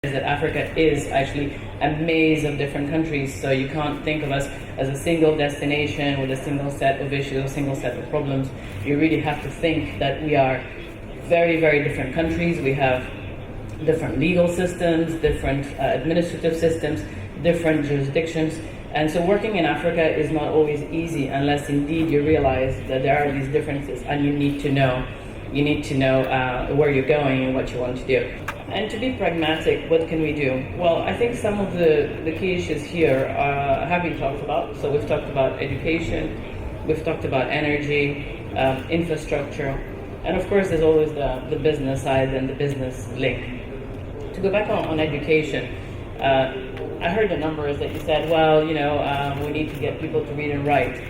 is that Africa is actually a maze of different countries, so you can't think of us as a single destination with a single set of issues, a single set of problems. You really have to think that we are very, very different countries. We have different legal systems, different administrative systems, different jurisdictions. And so working in Africa is not always easy unless indeed you realize that there are these differences and you need to know. You need to know where you're going and what you want to do. And to be pragmatic, what can we do? Well, I think some of the key issues here have been talked about. So we've talked about education, we've talked about energy, infrastructure, and of course there's always the business side and the business link. To go back on education, I heard the numbers that you said, well, we need to get people to read and write.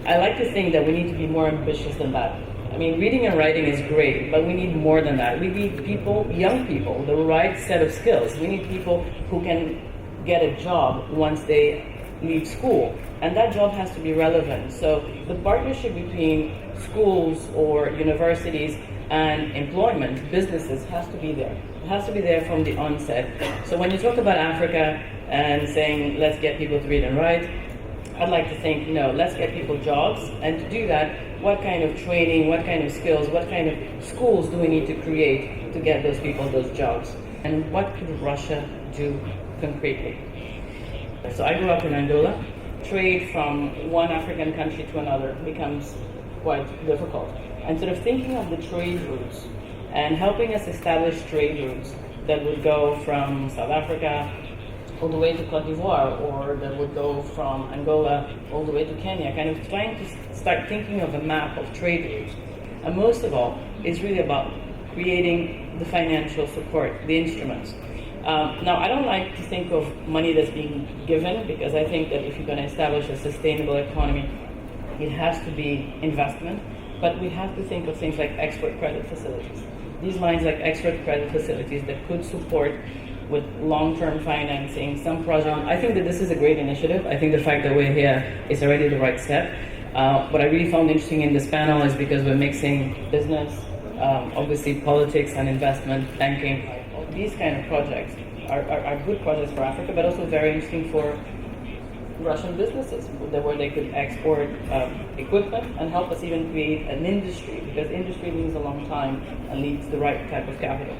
I like to think that we need to be more ambitious than that. I mean, reading and writing is great, but we need more than that. We need people, young people, the right set of skills. We need people who can get a job once they leave school, and that job has to be relevant. So the partnership between schools or universities and employment, businesses, has to be there. It has to be there from the onset. So when you talk about Africa and saying, let's get people to read and write, I'd like to think, no, let's get people jobs, and to do that, what kind of training, what kind of skills, what kind of schools do we need to create to get those people those jobs? And what could Russia do concretely? So I grew up in Angola. Trade from one African country to another becomes quite difficult. And sort of thinking of the trade routes and helping us establish trade routes that would go from South Africa all the way to Cote d'Ivoire, or that would go from Angola all the way to Kenya, kind of trying to start thinking of a map of trade routes. And most of all, it's really about creating the financial support, the instruments. Now, I don't like to think of money that's being given, because I think that if you're going to establish a sustainable economy, it has to be investment, but we have to think of things like export credit facilities. These lines like export credit facilities that could support with long-term financing, some project. I think that this is a great initiative. I think the fact that we're here is already the right step. What I really found interesting in this panel is because we're mixing business, obviously politics and investment, banking. These kind of projects are good projects for Africa, but also very interesting for Russian businesses, where they could export equipment and help us even create an industry, because industry needs a long time and needs the right type of capital.